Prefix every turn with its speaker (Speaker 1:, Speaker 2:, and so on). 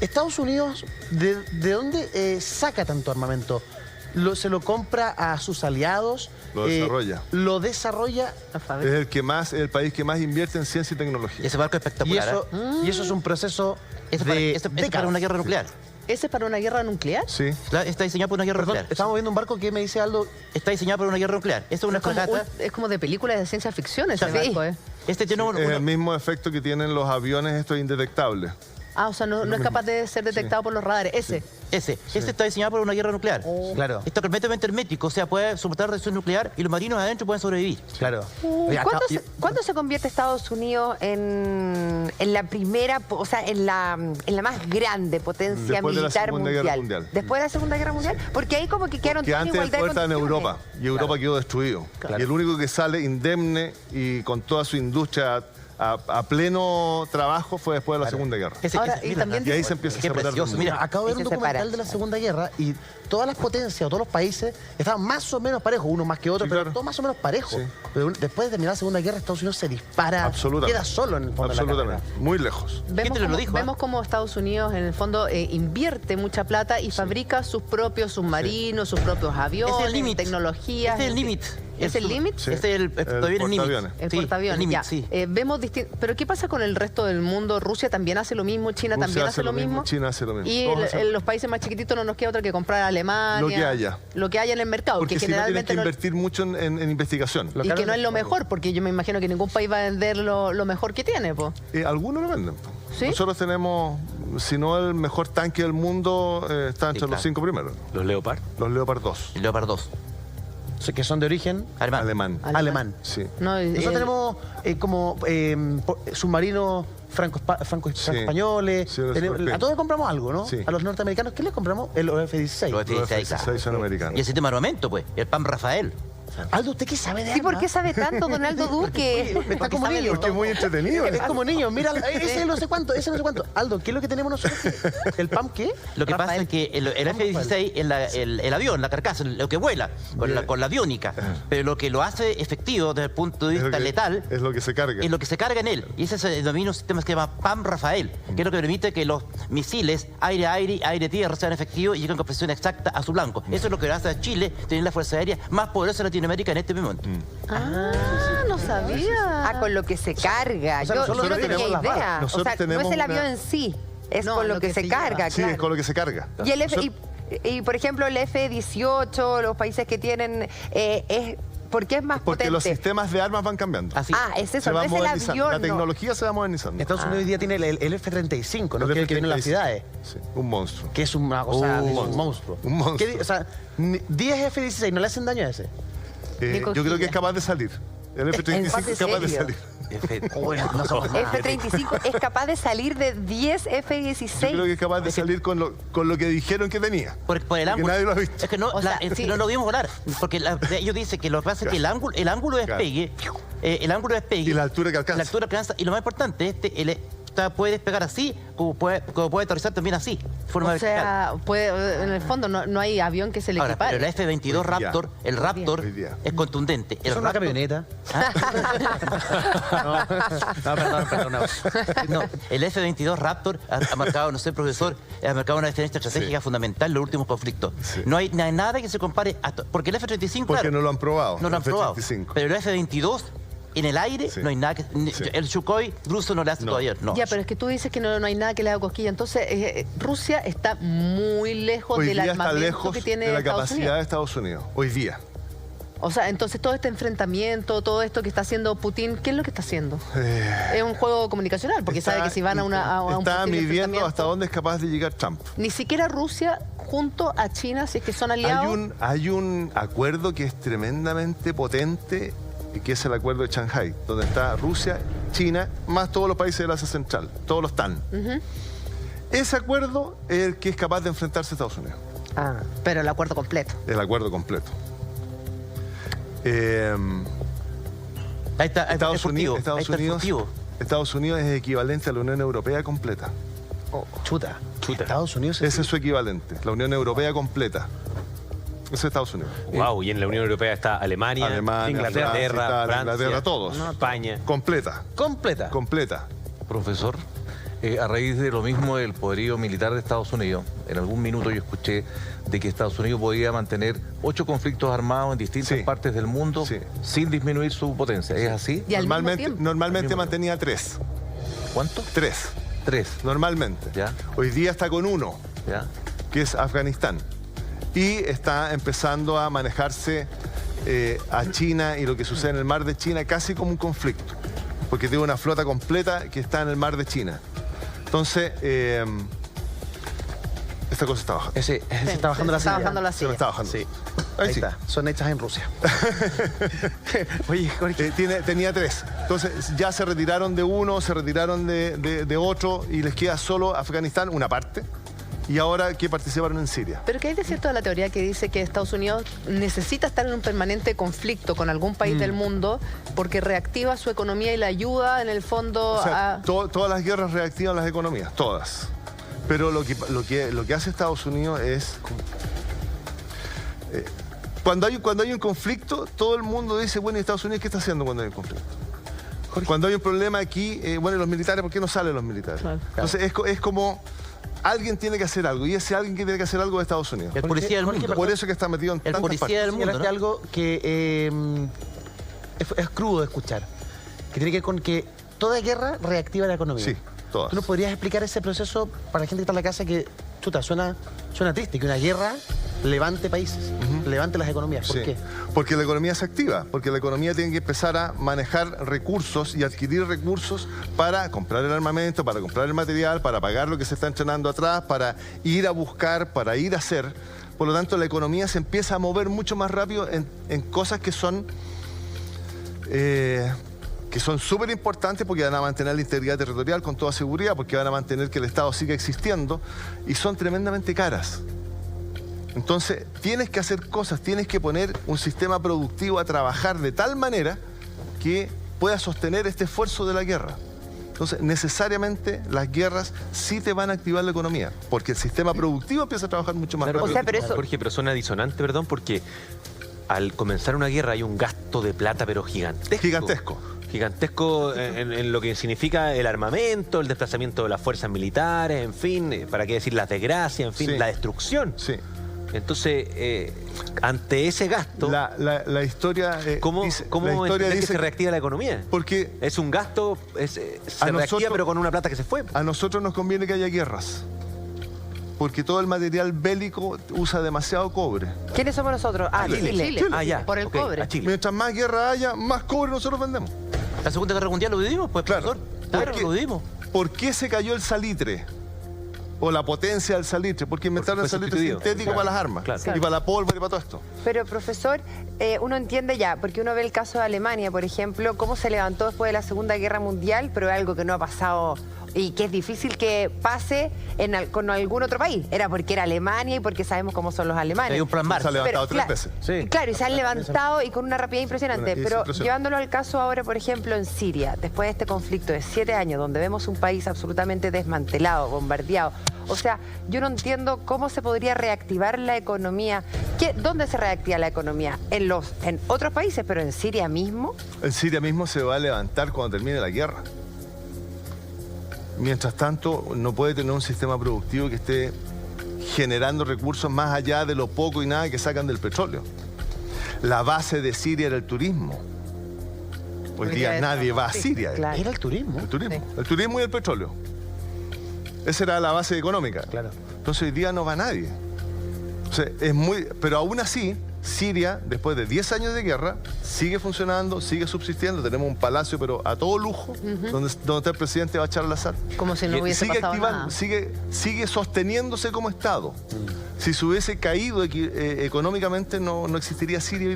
Speaker 1: Estados Unidos, ¿de dónde saca tanto armamento? ¿Se lo compra a sus aliados?
Speaker 2: Lo desarrolla.
Speaker 1: ¿Lo desarrolla?
Speaker 2: Es el país que más invierte en ciencia y tecnología.
Speaker 3: Y ese barco es espectacular.
Speaker 1: Y eso es un proceso
Speaker 3: es para una guerra nuclear.
Speaker 4: ¿Ese es para una guerra nuclear?
Speaker 2: Sí.
Speaker 3: Está diseñado para una guerra nuclear.
Speaker 1: Estamos viendo un barco que me dice Aldo...
Speaker 3: Está diseñado para una guerra nuclear. Esto es una fragata.
Speaker 4: Es como de películas de ciencia ficción ese barco, ¿eh?
Speaker 3: Este tiene
Speaker 2: Es el mismo efecto que tienen los aviones estos indetectables.
Speaker 4: Ah, o sea, no es capaz de ser detectado por los radares. Ese.
Speaker 3: Este está diseñado para una guerra nuclear.
Speaker 1: Claro.
Speaker 3: Está completamente hermético, o sea, puede soportar radiación nuclear y los marinos adentro pueden sobrevivir.
Speaker 1: Claro.
Speaker 5: ¿Cuándo se convierte Estados Unidos en la primera, o sea, en la más grande potencia militar mundial? Después de la Segunda Guerra Mundial. Porque ahí como que quedaron
Speaker 2: todos igualdad de condiciones. En Europa, y Europa quedó destruido. Claro. Y el único que sale indemne y con toda su industria a pleno trabajo fue después de la Segunda Guerra.
Speaker 1: Y
Speaker 2: ahí se empieza a separar.
Speaker 1: Mira, acabo de ver un documental de la Segunda Guerra y todas las potencias o todos los países estaban más o menos parejos, uno más que otro, pero todos más o menos parejos. Sí. Pero después de terminar la Segunda Guerra, Estados Unidos se dispara, queda solo en el fondo de la carrera.
Speaker 2: Muy lejos.
Speaker 4: Vemos cómo Estados Unidos en el fondo invierte mucha plata y fabrica sus propios submarinos, sus propios aviones, tecnologías.
Speaker 3: Este es el límite.
Speaker 4: ¿Es el límite?
Speaker 3: Sí. Este es el portaaviones.
Speaker 4: El portaaviones, ya. Sí. Vemos pero ¿qué pasa con el resto del mundo? ¿Rusia también hace lo mismo? ¿China también hace lo mismo?
Speaker 2: China hace lo mismo.
Speaker 4: Y los países más chiquititos no nos queda otra que comprar a Alemania.
Speaker 2: Lo que haya.
Speaker 4: Lo que haya en el mercado.
Speaker 2: Porque si generalmente no tienes que invertir mucho en investigación.
Speaker 4: Y que no es lo mejor, porque yo me imagino que ningún país va a vender lo mejor que tiene, po.
Speaker 2: Algunos lo venden.
Speaker 4: ¿Sí?
Speaker 2: Nosotros tenemos, si no el mejor tanque del mundo, está entre los 5 primeros.
Speaker 6: ¿Los Leopard?
Speaker 2: Los Leopard 2.
Speaker 3: El Leopard 2.
Speaker 1: Que son de origen
Speaker 2: alemán.
Speaker 1: Sí.
Speaker 4: Nosotros
Speaker 1: tenemos como submarinos franco-españoles.
Speaker 2: Sí,
Speaker 1: a todos compramos algo, ¿no?
Speaker 2: Sí.
Speaker 1: A los norteamericanos, ¿qué les compramos? Los F-16.
Speaker 3: Los
Speaker 2: F-16 son americanos.
Speaker 3: Y el sistema de armamento, pues. El PAM Rafael.
Speaker 1: Aldo, ¿usted qué sabe de armas?
Speaker 5: Sí, ¿por qué sabe tanto, don Aldo Duque?
Speaker 1: Está como niño.
Speaker 2: Porque es muy entretenido.
Speaker 1: Es como niño. Mira, ese no sé cuánto, ese no sé cuánto. Aldo, ¿qué es lo que tenemos nosotros? ¿El PAM qué?
Speaker 3: Lo que pasa es que el F-16 es el avión, la carcasa, lo que vuela, con la aviónica. Pero lo que lo hace efectivo desde el punto de vista letal...
Speaker 2: Es lo que se carga.
Speaker 3: Es lo que se carga en él. Y ese se denomina un sistema que se llama PAM Rafael, que es lo que permite que los misiles aire-aire, aire-tierra sean efectivos y lleguen con precisión exacta a su blanco. Eso es lo que hace a Chile tener la fuerza aérea más poderosa de Latinoamérica en este momento.
Speaker 4: No sabía.
Speaker 5: Con lo que se carga.
Speaker 1: O sea,
Speaker 5: yo no tenía idea. O sea, no es el avión en sí, es con lo que se carga.
Speaker 2: Sí, es con lo que se carga.
Speaker 5: Y por ejemplo, el F-18, los países que tienen... ¿Por qué es más potente?
Speaker 2: Porque los sistemas de armas van cambiando.
Speaker 5: Es eso, no es el avión.
Speaker 2: La tecnología se va modernizando.
Speaker 1: Estados Unidos hoy día tiene el F-35, ¿no? Que es el que viene en las ciudades.
Speaker 2: Sí, un monstruo.
Speaker 1: Que es una cosa, un monstruo.
Speaker 2: Un monstruo.
Speaker 1: O sea, 10 F-16, ¿no le hacen daño a ese?
Speaker 2: Yo creo que es capaz de salir. El F-35 es capaz de salir.
Speaker 5: F-35 es capaz de salir de 10 F-16.
Speaker 2: Yo creo que es capaz de salir con lo que dijeron que tenía.
Speaker 3: Por el ángulo.
Speaker 2: Nadie lo ha visto.
Speaker 3: Es que no lo vimos volar. Porque ellos dicen que lo que pasa es que el ángulo de despegue...
Speaker 2: Y la altura que alcanza.
Speaker 3: La altura que alcanza. Y lo más importante, puede despegar así, como puede aterrizar también así.
Speaker 4: O sea, en el fondo no hay avión que se le equipare.
Speaker 3: Pero el F-22 Raptor, el Raptor es contundente.
Speaker 1: ¿Es una camioneta? Perdón.
Speaker 3: No, el F-22 Raptor ha marcado, no sé, profesor, ha marcado una diferencia estratégica fundamental en los últimos conflictos. Sí. No hay nada que se compare porque el F-35,
Speaker 2: porque no lo han probado.
Speaker 3: No lo han probado. Pero el F-22... En el aire no hay nada que... El Sukhoi ruso no le hace todavía, no.
Speaker 4: Ya, pero es que tú dices que no hay nada que le haga cosquilla. Entonces, Rusia está muy lejos del armamento que tiene
Speaker 2: de la
Speaker 4: Estados
Speaker 2: capacidad
Speaker 4: Unidos.
Speaker 2: de Estados Unidos, hoy día.
Speaker 4: O sea, entonces todo este enfrentamiento, todo esto que está haciendo Putin, ¿qué es lo que está haciendo? Es un juego comunicacional, porque sabe que si van a un
Speaker 2: está midiendo hasta dónde es capaz de llegar Trump.
Speaker 4: Ni siquiera Rusia junto a China, si es que son aliados.
Speaker 2: Hay un acuerdo que es tremendamente potente, que es el acuerdo de Shanghái, donde está Rusia, China, más todos los países del Asia Central, todos los TAN. Ese acuerdo es el que es capaz de enfrentarse a Estados Unidos.
Speaker 4: Pero el acuerdo completo.
Speaker 2: El acuerdo completo.
Speaker 3: Ahí está,
Speaker 2: Estados Unidos es equivalente a la Unión Europea completa.
Speaker 1: Chuta. Estados Unidos
Speaker 2: ese es su equivalente, la Unión Europea completa. Eso es Estados Unidos.
Speaker 6: Wow, y en la Unión Europea está Alemania, Inglaterra, Francia,
Speaker 2: todos.
Speaker 6: España.
Speaker 2: Completa.
Speaker 1: Completa.
Speaker 2: Completa.
Speaker 7: Profesor, A raíz de lo mismo del poderío militar de Estados Unidos, en algún minuto yo escuché de que Estados Unidos podía mantener 8 conflictos armados en distintas partes del mundo sin disminuir su potencia. ¿Es así?
Speaker 4: ¿Y
Speaker 2: normalmente mantenía 3.
Speaker 7: ¿Cuánto?
Speaker 2: 3.
Speaker 7: 3.
Speaker 2: Normalmente.
Speaker 7: ¿Ya?
Speaker 2: Hoy día está con 1,
Speaker 7: ¿ya?
Speaker 2: Que es Afganistán. Y está empezando a manejarse a China y lo que sucede en el mar de China casi como un conflicto. Porque tiene una flota completa que está en el mar de China. Entonces, esta cosa está bajando.
Speaker 1: Se está bajando la silla.
Speaker 2: Se me está bajando.
Speaker 1: Sí.
Speaker 2: Ahí
Speaker 1: sí. Está. Son hechas en Rusia.
Speaker 2: Oye, Jorge. Tenía 3. Entonces, ya se retiraron de 1, se retiraron de otro y les queda solo Afganistán, una parte. Y ahora que participaron en Siria.
Speaker 4: Pero ¿qué hay de cierto de la teoría que dice que Estados Unidos necesita estar en un permanente conflicto con algún país del mundo porque reactiva su economía y la ayuda en el fondo
Speaker 2: o sea,
Speaker 4: a...
Speaker 2: Todas las guerras reactivan las economías, todas. Pero lo que hace Estados Unidos es... Cuando hay un conflicto, todo el mundo dice, bueno, ¿y Estados Unidos qué está haciendo cuando hay un conflicto? Jorge. Cuando hay un problema aquí, bueno, los militares, ¿por qué no salen los militares? Claro. Entonces es como... Alguien tiene que hacer algo, y ese alguien que tiene que hacer algo es Estados Unidos.
Speaker 3: El policía del mundo.
Speaker 2: Por eso que está metido en tantas partes.
Speaker 3: El policía del mundo, ¿no?
Speaker 1: Algo que es crudo de escuchar, que tiene que ver con que toda guerra reactiva la economía.
Speaker 2: Sí, todas.
Speaker 1: ¿Tú nos podrías explicar ese proceso para la gente que está en la casa que, chuta, suena triste, que una guerra levante países, levante las economías? ¿Por qué?
Speaker 2: Porque la economía se activa, porque la economía tiene que empezar a manejar recursos y adquirir recursos para comprar el armamento, para comprar el material, para pagar lo que se está entrenando atrás, para ir a buscar, para ir a hacer. Por lo tanto, la economía se empieza a mover mucho más rápido en cosas que son súper importantes porque van a mantener la integridad territorial con toda seguridad, porque van a mantener que el Estado siga existiendo y son tremendamente caras. Entonces, tienes que hacer cosas, tienes que poner un sistema productivo a trabajar de tal manera que pueda sostener este esfuerzo de la guerra. Entonces, necesariamente las guerras sí te van a activar la economía, porque el sistema productivo empieza a trabajar mucho más rápido.
Speaker 6: O sea, pero eso... Jorge, pero suena disonante, perdón, porque al comenzar una guerra hay un gasto de plata, pero gigantesco. Gigantesco en lo que significa el armamento, el desplazamiento de las fuerzas militares, en fin, para qué decir las desgracias, en fin, la destrucción.
Speaker 2: Sí.
Speaker 6: Entonces, ante ese gasto,
Speaker 2: la historia
Speaker 6: ¿cómo dice que se reactiva la economía?
Speaker 2: Porque
Speaker 6: es un gasto, se reactiva pero con una plata que se fue.
Speaker 2: A nosotros nos conviene que haya guerras, porque todo el material bélico usa demasiado cobre.
Speaker 5: ¿Quiénes somos nosotros?
Speaker 4: Chile.
Speaker 6: Ah, ya.
Speaker 4: Por el cobre.
Speaker 6: A Chile.
Speaker 2: Mientras más guerra haya, más cobre nosotros vendemos.
Speaker 3: La Segunda Guerra Mundial lo vivimos, pues,
Speaker 2: claro.
Speaker 3: Claro, lo vivimos.
Speaker 2: ¿Por qué se cayó el salitre? O la potencia del salitre, porque inventaron el salitre sintético para las armas, y para la pólvora y para todo esto.
Speaker 5: Pero, profesor, uno entiende ya, porque uno ve el caso de Alemania, por ejemplo, cómo se levantó después de la Segunda Guerra Mundial, pero es algo que no ha pasado y que es difícil que pase con algún otro país. Era porque era Alemania y porque sabemos cómo son los alemanes.
Speaker 3: Hay un plan marcha.
Speaker 2: Se ha levantado 3 veces.
Speaker 5: Sí. Claro, y se han levantado y con una rapidez impresionante. Pero llevándolo al caso ahora, por ejemplo, en Siria, después de este conflicto de 7 años, donde vemos un país absolutamente desmantelado, bombardeado. O sea, yo no entiendo cómo se podría reactivar la economía. ¿Dónde se reactiva la economía? En otros países, pero en Siria mismo.
Speaker 2: En Siria mismo se va a levantar cuando termine la guerra. Mientras tanto, no puede tener un sistema productivo que esté generando recursos más allá de lo poco y nada que sacan del petróleo. La base de Siria era el turismo. Hoy día nadie va a Siria.
Speaker 1: Claro. Era el turismo.
Speaker 2: El turismo y el petróleo. Esa era la base económica.
Speaker 1: Claro.
Speaker 2: Entonces hoy día no va nadie. O sea, pero aún así, Siria, después de 10 años de guerra, sigue funcionando, sigue subsistiendo. Tenemos un palacio, pero a todo lujo, donde está el presidente Bashar al-Assad.
Speaker 4: Como si no hubiese pasado nada.
Speaker 2: Sigue sosteniéndose como Estado. Si se hubiese caído económicamente, no existiría Siria.